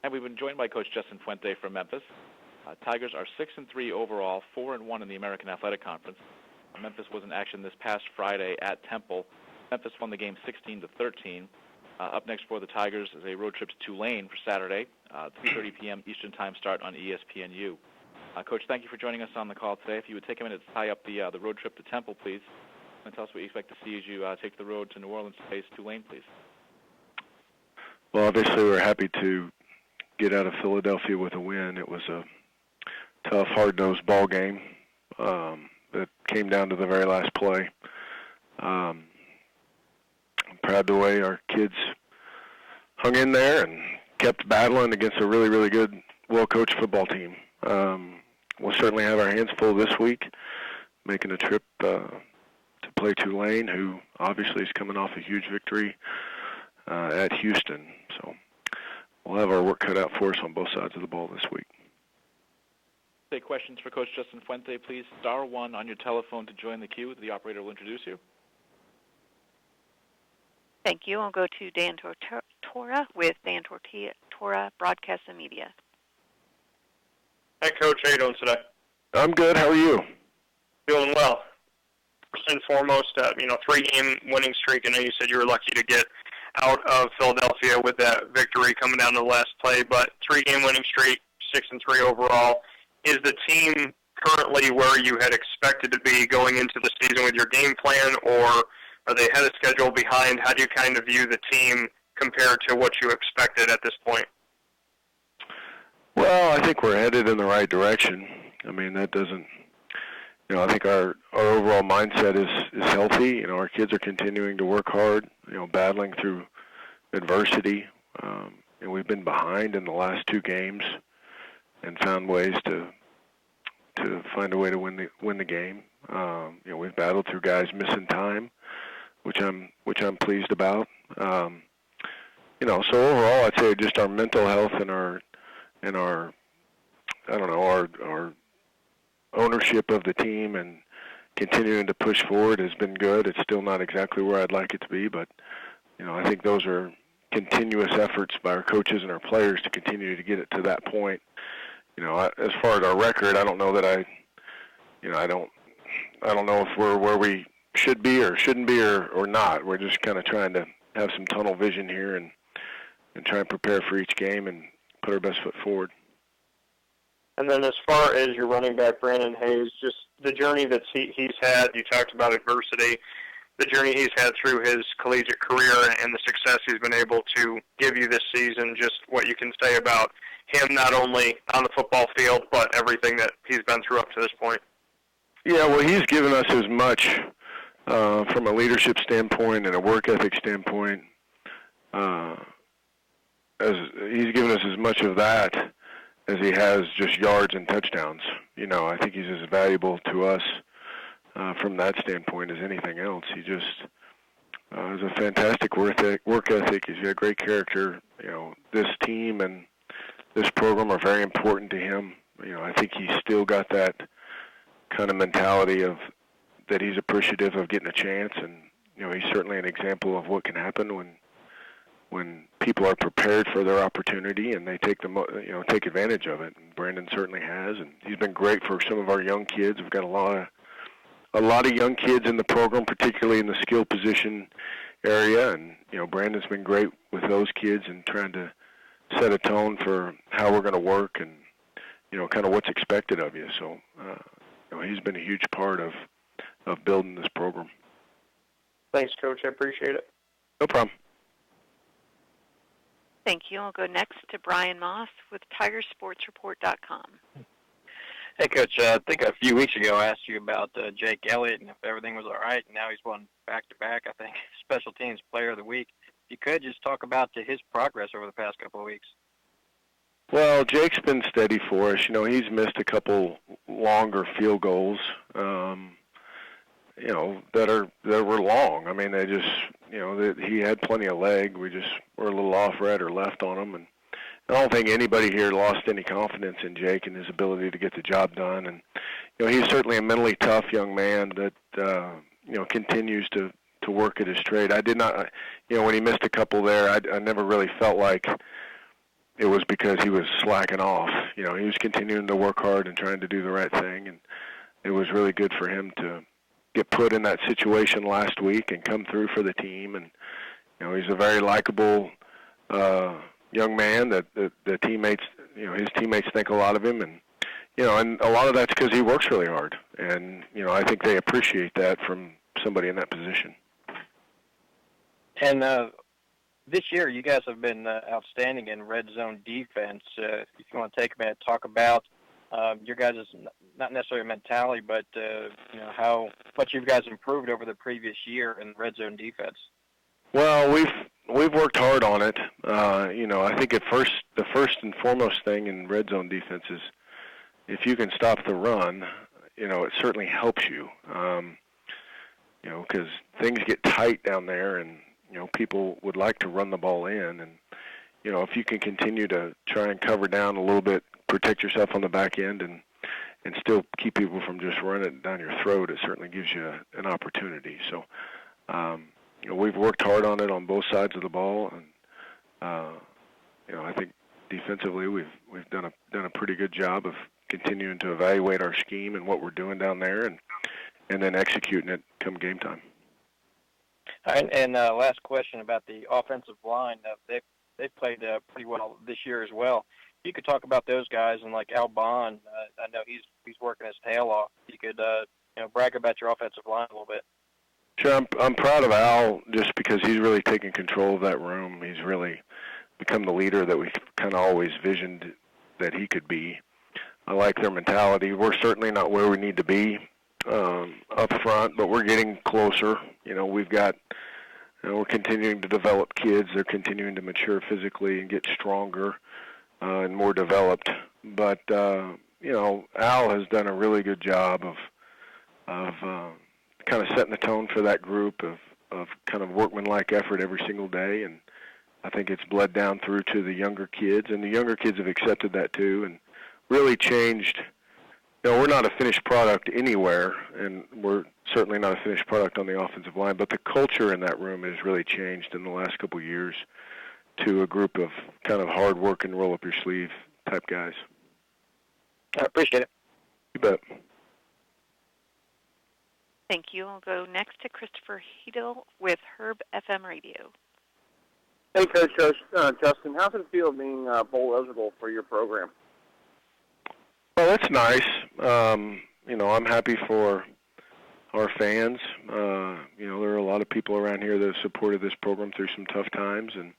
And we've been joined by Coach Justin Fuente from Memphis. Tigers are 6-3 overall, 4-1 in the American Athletic Conference. Memphis was in action this past Friday at Temple. Memphis won the game 16-13. Up next for the Tigers is a road trip to Tulane for Saturday, 3:30 p.m. Eastern Time start on ESPNU. Coach, thank you for joining us on the call today. If you would take a minute to tie up the road trip to Temple, please, and tell us what you expect to see as you take the road to New Orleans to face Tulane, please. Well, obviously we're happy to get out of Philadelphia with a win. It was a tough, hard-nosed ball game that came down to the very last play. I'm proud the way our kids hung in there and kept battling against a really, really good, well-coached football team. We'll certainly have our hands full this week, making a trip to play Tulane, who obviously is coming off a huge victory at Houston. So we'll have our work cut out for us on both sides of the ball this week. Take questions for Coach Justin Fuente, please. Star 1 on your telephone to join the queue. The operator will introduce you. Thank you. I'll go to Dan Tortora with Dan Tortora Broadcast and Media. Hi, Coach. How are you doing today? I'm good. How are you? Doing well. First and foremost, 3-game winning streak. I know you said you were lucky to get out of Philadelphia with that victory coming down to the last play, but 3-game winning streak, 6-3 overall. Is the team currently where you had expected to be going into the season with your game plan, or are they ahead of schedule, behind? How do you kind of view the team compared to what you expected at this point? Well, I think we're headed in the right direction. I mean, that doesn't, I think our overall mindset is healthy. Our kids are continuing to work hard, battling through adversity. And we've been behind in the last 2 games and found ways to find a way to win the game. We've battled through guys missing time, which I'm pleased about. So overall, I'd say just our mental health and our ownership of the team and continuing to push forward has been good. It's still not exactly where I'd like it to be, but I think those are continuous efforts by our coaches and our players to continue to get it to that point. As far as our record, I don't know that I don't know if we're where we should be or shouldn't be or not. We're just kind of trying to have some tunnel vision here and try and prepare for each game and put our best foot forward. And then as far as your running back, Brandon Hayes, just the journey that he's had, you talked about adversity, the journey he's had through his collegiate career and the success he's been able to give you this season, just what you can say about him not only on the football field but everything that he's been through up to this point. Yeah, well, he's given us as much from a leadership standpoint and a work ethic standpoint as he's given us as much of that as he has just yards and touchdowns. I think he's as valuable to us from that standpoint as anything else. He just has a fantastic work ethic. He's got a great character. This team and this program are very important to him. I think he's still got that kind of mentality of that he's appreciative of getting a chance, and he's certainly an example of what can happen when people are prepared for their opportunity and they take advantage of it. And Brandon certainly has, and he's been great for some of our young kids. We've got a lot of young kids in the program, particularly in the skill position area, and Brandon's been great with those kids and trying to set a tone for how we're going to work and kind of what's expected of you. So he's been a huge part of building this program. Thanks, Coach. I appreciate it. No problem. Thank you. I'll go next to Brian Moss with TigerSportsReport.com. Hey, Coach, I think a few weeks ago I asked you about Jake Elliott and if everything was all right. Now he's won back-to-back, I think, Special Teams Player of the Week. If you could, just talk about his progress over the past couple of weeks. Well, Jake's been steady for us. He's missed a couple longer field goals, that were long. I mean, they just, he had plenty of leg. We just were a little off right or left on him. And I don't think anybody here lost any confidence in Jake and his ability to get the job done. And, he's certainly a mentally tough young man that, continues to work at his trade. I did not, when he missed a couple there, I never really felt like it was because he was slacking off. He was continuing to work hard and trying to do the right thing, and it was really good for him to get put in that situation last week and come through for the team. And he's a very likable young man that the teammates, his teammates think a lot of him, and and a lot of that's because he works really hard. And I think they appreciate that from somebody in that position. And this year, you guys have been outstanding in red zone defense. If you want to take a minute, talk about your guys' not necessarily mentality, but how much you guys improved over the previous year in red zone defense. Well, we've worked hard on it. I think the first and foremost thing in red zone defense is if you can stop the run, it certainly helps you. Because things get tight down there, and people would like to run the ball in, and if you can continue to try and cover down a little bit, protect yourself on the back end, and still keep people from just running it down your throat, it certainly gives you an opportunity. So, we've worked hard on it on both sides of the ball, and I think defensively we've done a pretty good job of continuing to evaluate our scheme and what we're doing down there, and then executing it come game time. And last question about the offensive line. They've played pretty well this year as well. You could talk about those guys, and like Al Bond, I know he's working his tail off. You could brag about your offensive line a little bit. Sure, I'm proud of Al just because he's really taken control of that room. He's really become the leader that we kind of always visioned that he could be. I like their mentality. We're certainly not where we need to be up front, but we're getting closer. We're continuing to develop kids. They're continuing to mature physically and get stronger and more developed. But Al has done a really good job of kind of setting the tone for that group of kind of workmanlike effort every single day, and I think it's bled down through to the younger kids, and the younger kids have accepted that too, and really changed. We're not a finished product anywhere, and we're certainly not a finished product on the offensive line, but the culture in that room has really changed in the last couple of years to a group of kind of hard work and roll up your sleeve type guys. I appreciate it. You bet. Thank you. I'll go next to Christopher Hedel with Herb FM Radio. Hey, Coach Justin, how's it feel being bowl eligible for your program? Well, that's nice. I'm happy for our fans. There are a lot of people around here that have supported this program through some tough times, and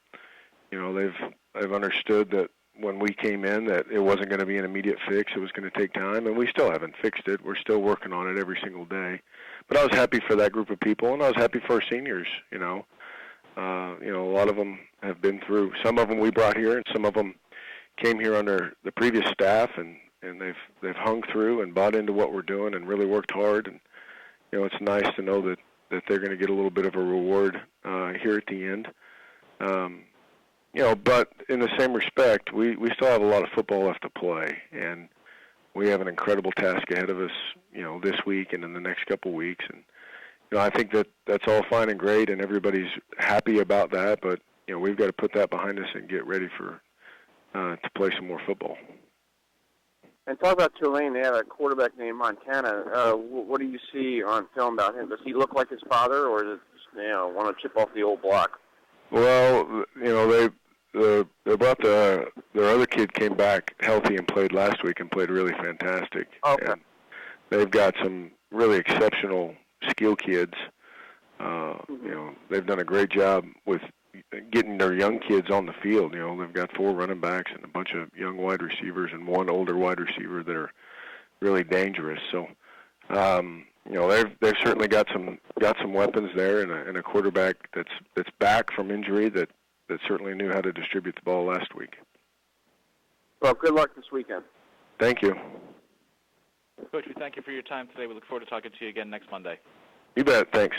they've understood that when we came in that it wasn't going to be an immediate fix. It was going to take time, and we still haven't fixed it. We're still working on it every single day. But I was happy for that group of people, and I was happy for our seniors. A lot of them have been through. Some of them we brought here, and some of them came here under the previous staff, and they've hung through and bought into what we're doing and really worked hard. And it's nice to know that they're going to get a little bit of a reward here at the end. But in the same respect, we still have a lot of football left to play, and we have an incredible task ahead of us, this week and in the next couple of weeks. And I think that's all fine and great, and everybody's happy about that. But we've got to put that behind us and get ready for to play some more football. And talk about Tulane. They have a quarterback named Montana. What do you see on film about him? Does he look like his father, or does want to chip off the old block? Well, they brought their other kid came back healthy and played last week and played really fantastic. Okay. And they've got some really exceptional skill kids. They've done a great job with getting their young kids on the field. They've got 4 running backs and a bunch of young wide receivers and 1 older wide receiver that are really dangerous. So, they've certainly got some weapons there, and a quarterback that's back from injury that certainly knew how to distribute the ball last week. Well, good luck this weekend. Thank you. Coach, we thank you for your time today. We look forward to talking to you again next Monday. You bet. Thanks.